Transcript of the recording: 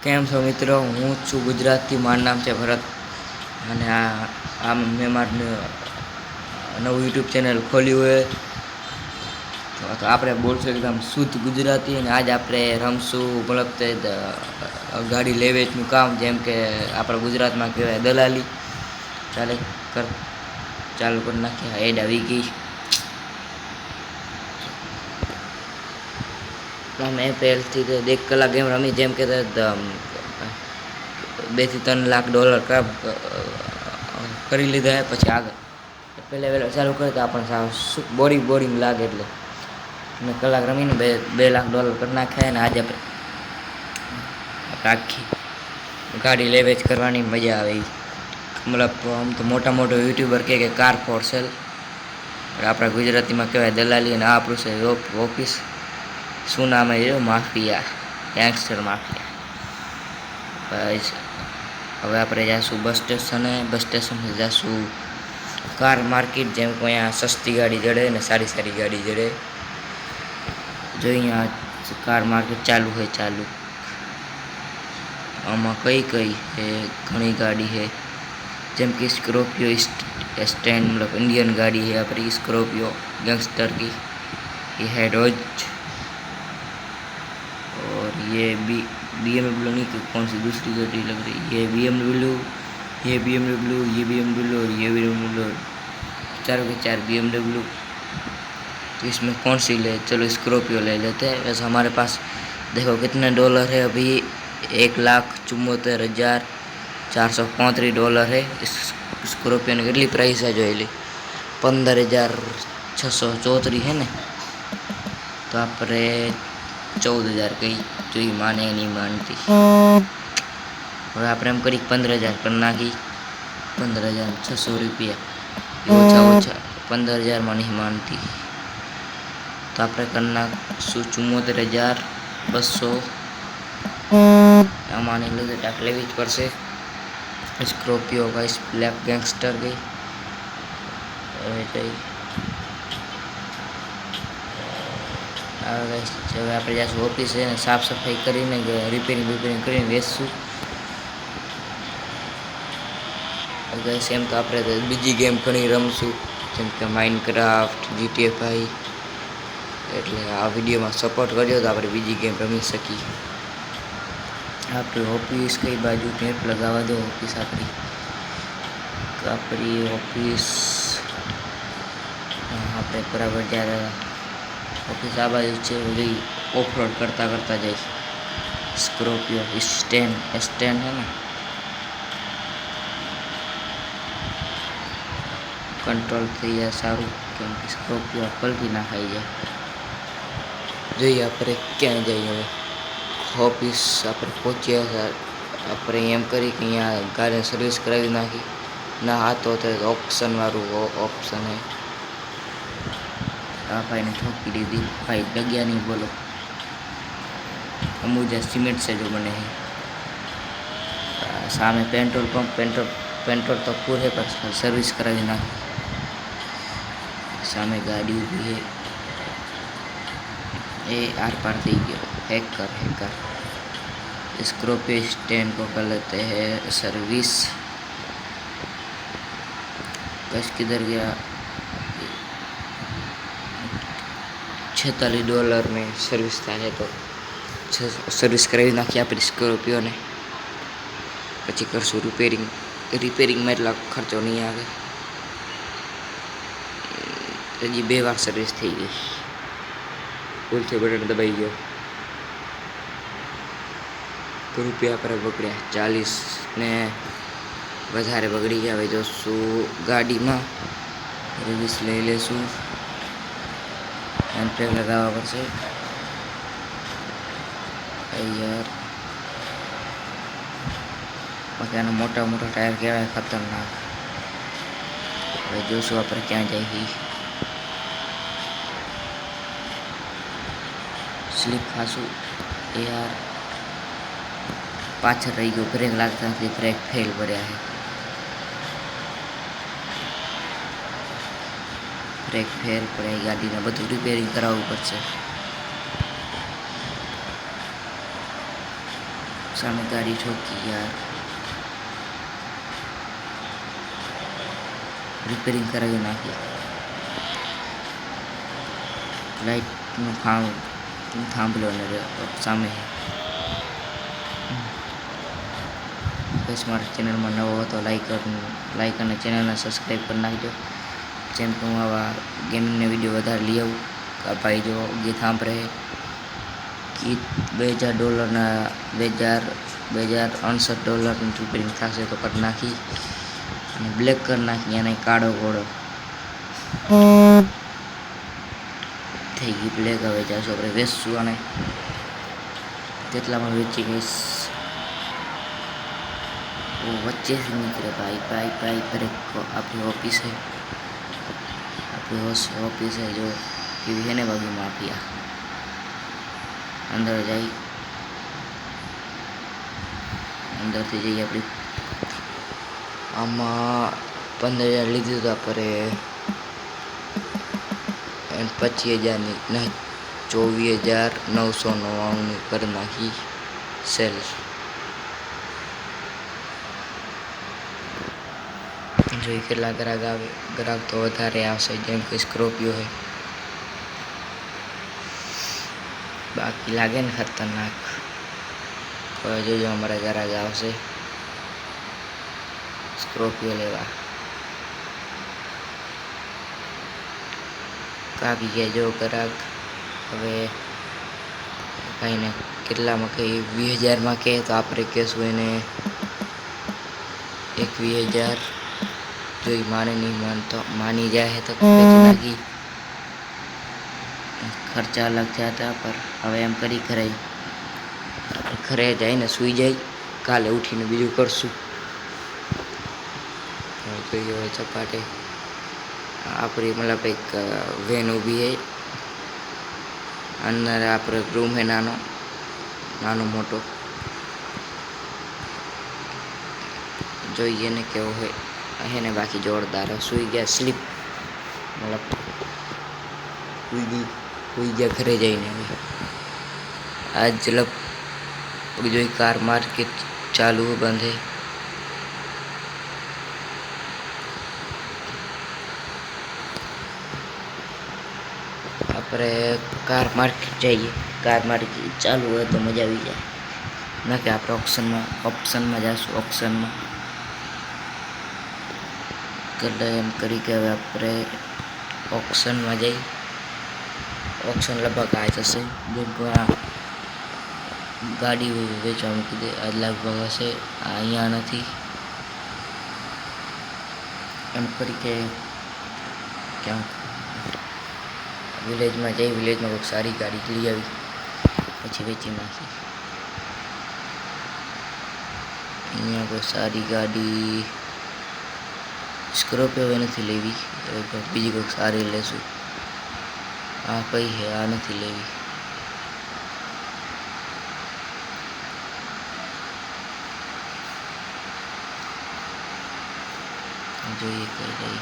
કેમ છો મિત્રો? હું છું ગુજરાતથી. મારું નામ છે ભરત અને મેં મારું નવું યુટ્યુબ ચેનલ ખોલ્યું હોય તો આપણે બોલશું એકદમ શુદ્ધ ગુજરાતી. અને આજ આપણે રમશું મતલબ તે ગાડી લે વેચનું કામ, જેમ કે આપણા ગુજરાતમાં કહેવાય દલાલી. ચાલે કર ચાલુ કરી નાખીએ. એડ આવી ગઈ. મેં પહેલથી તો 1 કલાક ગેમ રમી, જેમ કે 2 થી 3 લાખ ડોલર કરી લીધા. પછી આગળ પહેલાં ચાલુ કરે તો આપણને બોરિંગ લાગે, એટલે મેં કલાક રમીને 2 લાખ ડોલર કરી નાખ્યા. અને આજે આપણે આખી ગાડી લે વેચ કરવાની મજા આવે. મતલબ આમ તો મોટા યુટ્યુબર કે કાર ફોર સેલ, આપણા ગુજરાતીમાં કહેવાય દલાલી. અને આ આપણું છે ઓફિસ. શું નામ છે? Mafia, gangster mafia. હવે આપણે જઈશું બસ સ્ટેશનથી જઈશું કાર માર્કેટ, જેમ કે અહીંયા સસ્તી ગાડી જડે ને સારી ગાડી જડે. જો અહીંયા કાર માર્કેટ ચાલુ આમાં કઈ છે? ઘણી ગાડી છે, જેમ कि स्कॉर्पियो स्टैंड, मतलब इंडियन गाड़ी है यहाँ पर। स्कॉर्पियो गैंगस्टर की ये है डॉज। और ये BMW नहीं, कि कौन सी दूसरी गाड़ी लग रही है? ये BMW, ये BMW, ये BMW और ये BMW, चारों के चार BMW। तो इसमें कौन सी ले? चलो स्कॉर्पियो ले लेते हैं। वैसे हमारे पास देखो कितने डॉलर है अभी, 1,74,435 डॉलर है। इस स्कॉर्पियोની કેટલી પ્રાઇસ છે જોઈ લે, 15,634 है ને, તો આપણે 14,000 કહી. જો એ માને નહીં માનતી. હવે આપણે એમ કરી 15,000 કરી નાખી. 15,600 રૂપિયા ઓછા 15,000માં નહીં માનતી, તો આપણે કરી નાખશું 74,200. આમાંની લીધે ટાક લેવી જ પડશે. स्कॉर्पियो गाइस, ब्लैक गैंगस्टर गई. હવે આપણે જઈશું ઓફિસે, સાફ સફાઈ કરીને રિપેરિંગ કરીને વેચશું. ગાઈસ એમ તો આપણે બીજી ગેમ ઘણી રમશું, જેમ કે માઇનક્રાફ્ટ, GTA 5. એટલે આ વિડીયોમાં સપોર્ટ કરજો તો આપણે બીજી ગેમ રમી શકીએ. આપણી ઓફિસ કઈ બાજુ? ટેપ લગાવવા દો. ઓફિસ આપણી ઓફિસ આપણે બરાબર જ્યારે ઓફિસ આ બાજુ છે, બધી ઓફરોડ કરતા જઈશ. સ્કોર્પિયો સ્ટેન્ડ છે ને, કંટ્રોલ થઈ જાય સારું, કેમ કે સ્કોર્પિયો પલટી ના ખાઈ જાય. જોઈએ આપણે ક્યાં જઈએ. હવે ઓફિસ આપણે પહોંચ્યા. આપણે એમ કરી કે અહીંયા ગાડીની સર્વિસ કરાવી નાખી. ના હાથો ઓપ્શનવાળું ઓપ્શન હે. આ ભાઈને ઠોકી દીધી. ભાઈ જગ્યા નહીં બોલો. અમુજા સિમેન્ટ છે જો બને છે. સામે પેટ્રોલ પંપ, પેટ્રોલ તો ફૂલ है, पर સર્વિસ કરાવી નાખી. સામે ગાડી ઊભી है. એ आर पार થઈ ગયો. हैकर स्कॉर्पियो स्टैंड को कर लेते हैं सर्विस. बस किधर गया? $46 में सर्विस થાય તો સર્વિસ કરાવી નાખીએ આપણી સ્કોર્પિયોને. પછી કરશું રિપેરિંગમાં એટલા ખર્ચો નહીં આવે. હજી 2 વાર સર્વિસ થઈ ગઈ. ભૂલથી બટન દબાઈ ગયો તો રૂપિયા આપણે બગડ્યા 40 ને વધારે બગડી ગયા. હવે જોશું ગાડીમાં સર્વિસ લઈ લેશું. હેન્ડ બ્રેક લગાવવા પડશે યાર. બાકી આના મોટા ટાયર કહેવાય ખતરનાક. હવે જોશું આપણે ક્યાં જઈએ. સ્લીપ ખાશું યાર. પાછળ રહી ગયો. બ્રેક લાગતા નથી. બ્રેક ફેલ પડ્યા છે. બ્રેક ફેલ પડ્યા. ગાડીને બધું રિપેરિંગ કરાવવું પડશે. સામે ગાડી ઠોકી યાર. રિપેરિંગ કરાવી નાખી. લાઇટનું થાંભલો ને સામે. બસ મારા ચેનલમાં નવો હતો લાઈક અને ચેનલને સબસ્ક્રાઈબ કરી નાખજો. જેમ કે હું આવા ગેમિંગના વિડીયો વધારે લઈ આવું. ભાઈ જો ગીત સાંભળે ગીત $2000 $2069 રિપેરિંગ થશે તો કરી નાખી અને બ્લેક કરી નાખી અને કાળો ઘોડો થઈ ગઈ બ્લેક. હવે જાશું આપણે વેચશું અને કેટલામાં વેચી ગઈશ. વચ્ચેથી નીકળે ભાઈ ફરે આપણી ઓફિસે જો કેવી છે ને બાકી માફિયા અંદર જઈ અંદરથી જઈએ. આપણી આમાં 15,000 લીધું હતું આપણે 25,000ની ના 24,999 કરી નાખી સેલ. જોઈ કેટલા ગ્રાહક તો વધારે આવશે જેમ કે સ્કોર્પિયો છે. બાકી લાગે ને ખતરનાક. હવે જોજો અમારા ગ્રાહક આવશે સ્કોર્પિયો લેવા. કાપી ગયા જો ગ્રાહક. હવે ભાઈને કેટલામાં કહે 20,000માં કહે તો આપણે કહેશું એને 21,000. જોઈ માને નહીં માનતો માની જાય તો વેચી નાખી. ખર્ચા અલગ થયા હતા પર હવે એમ કરી ઘરે જઈને સૂઈ જાય. કાલે ઉઠીને બીજું કરશું. જોઈએ હવે ચપાટે આપણી મતલબ એક વેન ઊભી છે અંદર. આપણે રૂમ છે નાનો મોટો. જોઈએ ને કેવો હોય હે ને. બાકી જોરદાર સૂઈ ગયા સ્લીપ મતલબ સૂઈ ગયા ઘરે જઈને. હવે આજ જોઈ કાર માર્કેટ ચાલુ બંધ है. આપણે કાર માર્કેટ જઈએ. કાર માર્કેટ ચાલુ હોય તો મજા આવી જાય. ના કે આપણે ઓપ્શનમાં જઈશું. ઓપ્શનમાં એમ કરી કે હવે આપણે ઓપ્શનમાં જઈ. ઓપ્શન લગભગ આ જશે. જેમ કે ગાડી વેચવા મૂકી દે આ લગભગ હશે. અહીંયા નથી એમ કરી કે ક્યાં વિલેજમાં જઈ. વિલેજમાં કોઈ સારી ગાડી લઈ આવી પછી વેચી નાખી. અહીંયા કોઈ સારી ગાડી સ્કોર્પિયો હવે નથી લેવી. બીજી કોઈક સારી લેશું. આ કઈ છે આ નથી લેવી. જોઈએ કઈ લઈ.